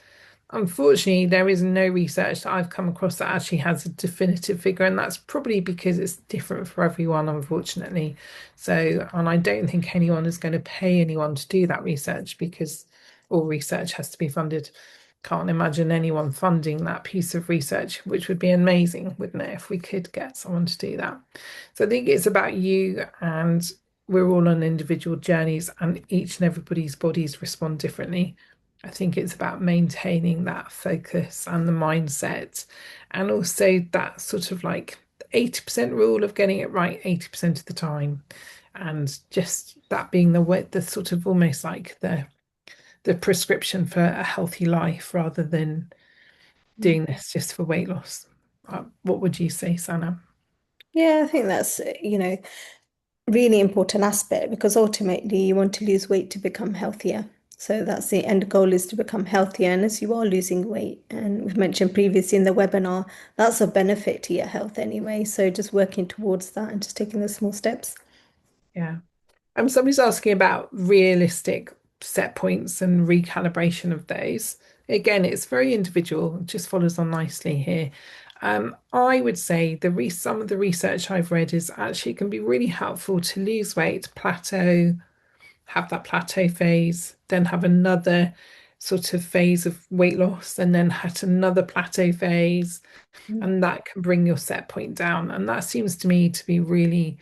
Unfortunately, there is no research that I've come across that actually has a definitive figure, and that's probably because it's different for everyone, unfortunately. So, and I don't think anyone is going to pay anyone to do that research because all research has to be funded. Can't imagine anyone funding that piece of research, which would be amazing, wouldn't it, if we could get someone to do that. So I think it's about you, and we're all on individual journeys, and each and everybody's bodies respond differently. I think it's about maintaining that focus and the mindset, and also that sort of like 80% rule of getting it right 80% of the time. And just that being the way, the sort of almost like the prescription for a healthy life rather than doing this just for weight loss. What would you say, Sana? Yeah, I think that's, really important aspect, because ultimately you want to lose weight to become healthier. So that's the end goal, is to become healthier. And as you are losing weight, and we've mentioned previously in the webinar, that's a benefit to your health anyway. So just working towards that and just taking the small steps. Yeah. Somebody's asking about realistic set points and recalibration of those. Again, it's very individual, it just follows on nicely here. I would say some of the research I've read is actually can be really helpful to lose weight, plateau, have that plateau phase, then have another sort of phase of weight loss, and then had another plateau phase, and that can bring your set point down. And that seems to me to be really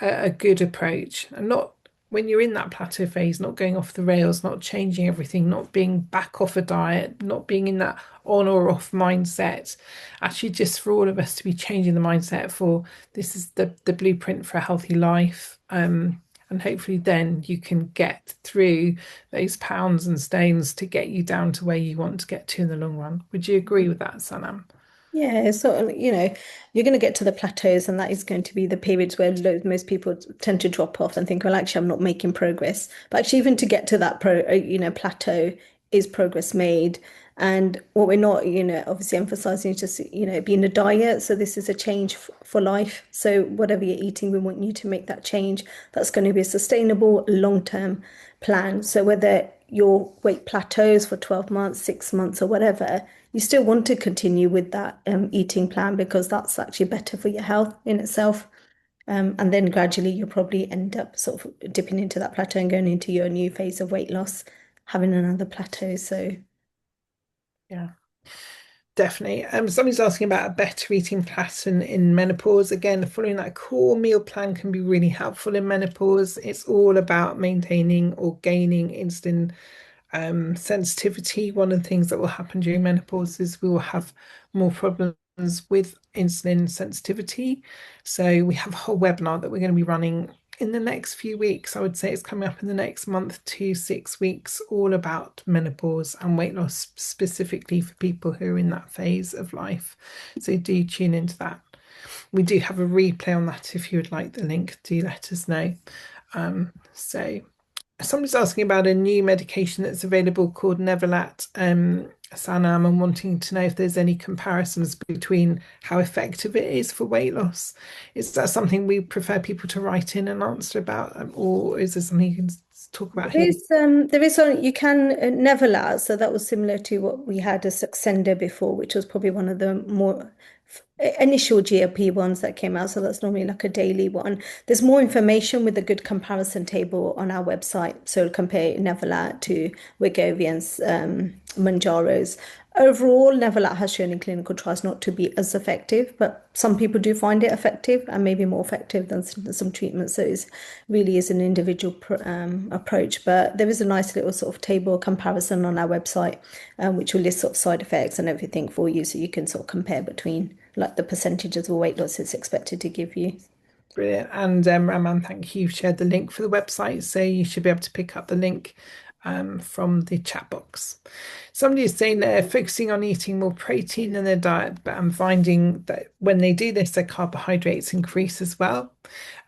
a good approach, and not when you're in that plateau phase, not going off the rails, not changing everything, not being back off a diet, not being in that on or off mindset. Actually, just for all of us to be changing the mindset for this is the blueprint for a healthy life. And hopefully then you can get through those pounds and stones to get you down to where you want to get to in the long run. Would you agree with that, Sanam? Yeah, so you're going to get to the plateaus, and that is going to be the periods where most people tend to drop off and think, well, actually, I'm not making progress. But actually, even to get to that plateau, is progress made. And what we're not, obviously emphasizing is just, being a diet. So this is a change for life. So whatever you're eating, we want you to make that change. That's going to be a sustainable, long-term plan. So whether your weight plateaus for 12 months, 6 months, or whatever, you still want to continue with that eating plan, because that's actually better for your health in itself. And then gradually you'll probably end up sort of dipping into that plateau and going into your new phase of weight loss, having another plateau. So Yeah. Definitely. Somebody's asking about a better eating pattern in menopause. Again, following that core meal plan can be really helpful in menopause. It's all about maintaining or gaining insulin sensitivity. One of the things that will happen during menopause is we will have more problems with insulin sensitivity. So we have a whole webinar that we're going to be running in the next few weeks. I would say it's coming up in the next month to 6 weeks, all about menopause and weight loss, specifically for people who are in that phase of life. So do tune into that. We do have a replay on that. If you would like the link, do let us know. So Somebody's asking about a new medication that's available called Neverlat, Sanam, and wanting to know if there's any comparisons between how effective it is for weight loss. Is that something we prefer people to write in and answer about, or is there something you can talk about here? There is one you can never last. So that was similar to what we had as Saxenda before, which was probably one of the more initial GLP ones that came out. So that's normally like a daily one. There's more information with a good comparison table on our website. So compare Neverlat to Wegovian's, Manjaro's. Overall, Neverlat has shown in clinical trials not to be as effective, but some people do find it effective and maybe more effective than some treatments. So it really is an individual approach. But there is a nice little sort of table comparison on our website, which will list sort of side effects and everything for you, so you can sort of compare between like the percentages of weight loss it's expected to give you. Brilliant. And Raman, thank you. You've shared the link for the website, so you should be able to pick up the link from the chat box. Somebody is saying they're focusing on eating more protein in their diet, but I'm finding that when they do this, their carbohydrates increase as well.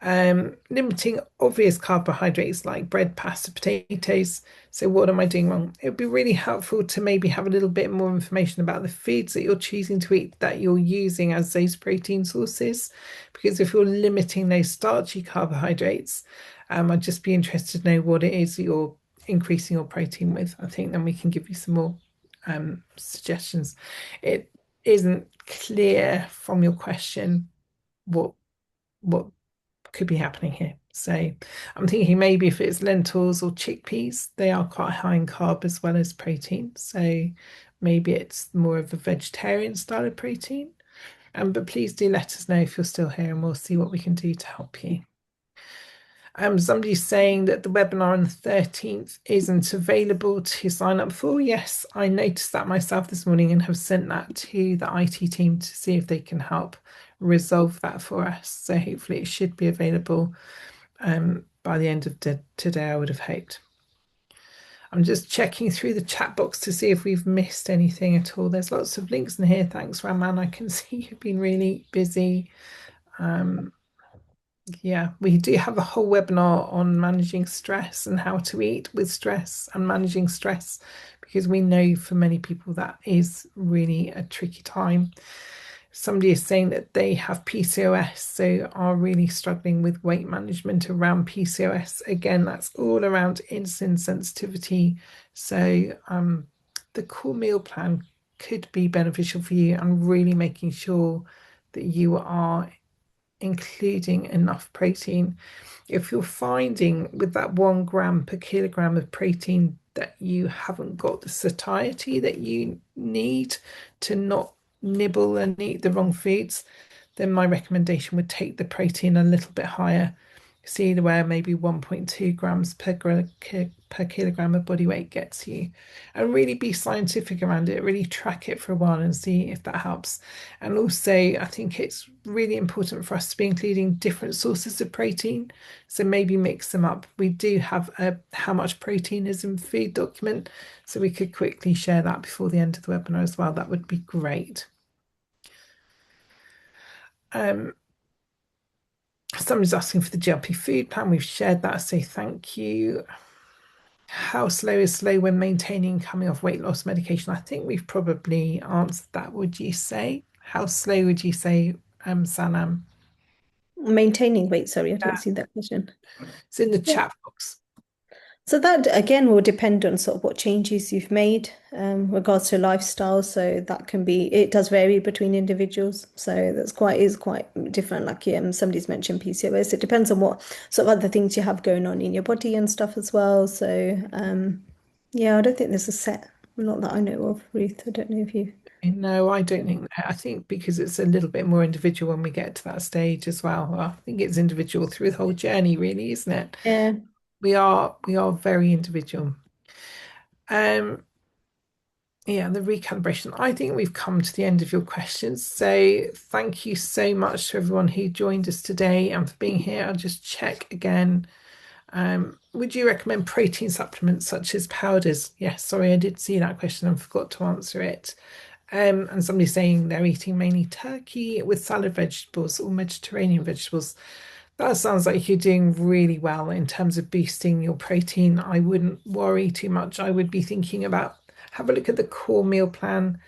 Limiting obvious carbohydrates like bread, pasta, potatoes. So what am I doing wrong? It would be really helpful to maybe have a little bit more information about the foods that you're choosing to eat that you're using as those protein sources. Because if you're limiting those starchy carbohydrates, I'd just be interested to know what it is that you're increasing your protein with. I think then we can give you some more suggestions. It isn't clear from your question what could be happening here. So I'm thinking maybe if it's lentils or chickpeas, they are quite high in carb as well as protein. So maybe it's more of a vegetarian style of protein. But please do let us know if you're still here and we'll see what we can do to help you. Somebody's saying that the webinar on the 13th isn't available to sign up for. Yes, I noticed that myself this morning and have sent that to the IT team to see if they can help resolve that for us. So hopefully it should be available by the end of today, I would have hoped. I'm just checking through the chat box to see if we've missed anything at all. There's lots of links in here. Thanks, Raman. I can see you've been really busy. Yeah, we do have a whole webinar on managing stress and how to eat with stress and managing stress, because we know for many people that is really a tricky time. Somebody is saying that they have PCOS, so are really struggling with weight management around PCOS. Again, that's all around insulin sensitivity. So the core meal plan could be beneficial for you, and really making sure that you are including enough protein. If you're finding with that 1 gram per kilogram of protein that you haven't got the satiety that you need to not nibble and eat the wrong foods, then my recommendation would take the protein a little bit higher. See where maybe 1.2 grams per kilogram of body weight gets you, and really be scientific around it, really track it for a while and see if that helps. And also, I think it's really important for us to be including different sources of protein, so maybe mix them up. We do have a how much protein is in food document, so we could quickly share that before the end of the webinar as well. That would be great. Somebody's asking for the GLP food plan. We've shared that, so thank you. How slow is slow when maintaining coming off weight loss medication? I think we've probably answered that, would you say? How slow would you say, Sanam? Maintaining weight, sorry, I Yeah, didn't see that question. it's in the Yeah. chat box. So that again will depend on sort of what changes you've made regards to lifestyle. So that can be, it does vary between individuals. So that's quite is quite different. Like somebody's mentioned PCOS. It depends on what sort of other things you have going on in your body and stuff as well. So yeah, I don't think there's a set, not that I know of, Ruth. I don't know if you. No, I don't think that. I think because it's a little bit more individual when we get to that stage as well. Well, I think it's individual through the whole journey, really, isn't it? Yeah. We are very individual. Um, Yeah, the recalibration. I think we've come to the end of your questions. So thank you so much to everyone who joined us today and for being here. I'll just check again. Would you recommend protein supplements such as powders? Yes, sorry, I did see that question and forgot to answer it. And somebody's saying they're eating mainly turkey with salad vegetables or Mediterranean vegetables. That sounds like you're doing really well in terms of boosting your protein. I wouldn't worry too much. I would be thinking about have a look at the core meal plan.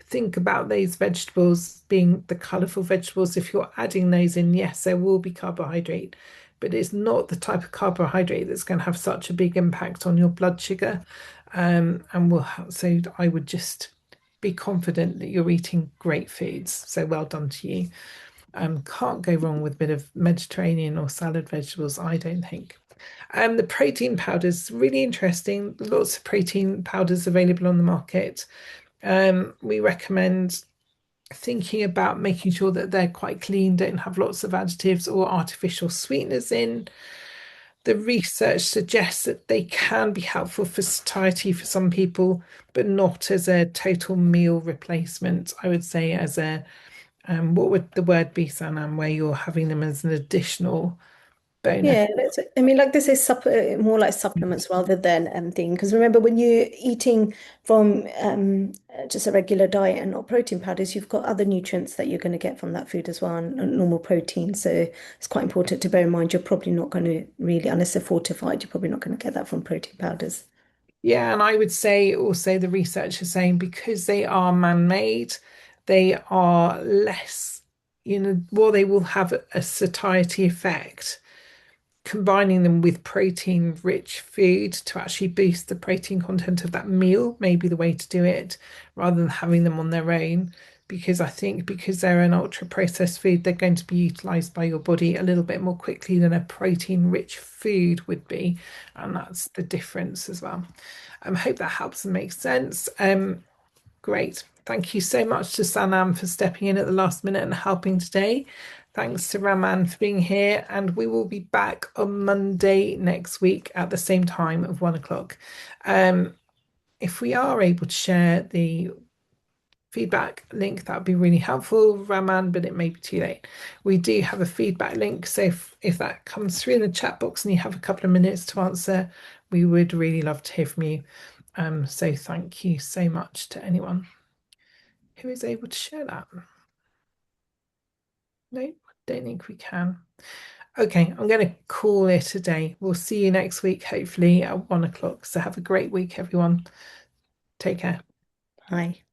Think about those vegetables being the colourful vegetables. If you're adding those in, yes, there will be carbohydrate, but it's not the type of carbohydrate that's going to have such a big impact on your blood sugar. And will so I would just be confident that you're eating great foods. So well done to you. Can't go wrong with a bit of Mediterranean or salad vegetables, I don't think. The protein powders, really interesting. Lots of protein powders available on the market. We recommend thinking about making sure that they're quite clean, don't have lots of additives or artificial sweeteners in. The research suggests that they can be helpful for satiety for some people, but not as a total meal replacement. I would say as a what would the word be, Sanam, where you're having them as an additional bonus? Yeah, I mean, like this is more like supplements rather than thing. Because remember, when you're eating from just a regular diet and not protein powders, you've got other nutrients that you're going to get from that food as well, and normal protein. So it's quite important to bear in mind. You're probably not going to really, unless they're fortified, you're probably not going to get that from protein powders. Yeah, and I would say also the research is saying because they are man-made, they are less, well, they will have a satiety effect. Combining them with protein-rich food to actually boost the protein content of that meal may be the way to do it, rather than having them on their own. Because I think because they're an ultra-processed food, they're going to be utilized by your body a little bit more quickly than a protein-rich food would be, and that's the difference as well. I hope that helps and makes sense. Great. Thank you so much to Sanam for stepping in at the last minute and helping today. Thanks to Raman for being here, and we will be back on Monday next week at the same time of 1 o'clock. Um, if we are able to share the feedback link, that would be really helpful, Raman, but it may be too late. We do have a feedback link, so if that comes through in the chat box and you have a couple of minutes to answer, we would really love to hear from you. So thank you so much to anyone who is able to share that. No, I don't think we can. Okay, I'm going to call it a day. We'll see you next week, hopefully at 1 o'clock. So have a great week, everyone. Take care. Hi.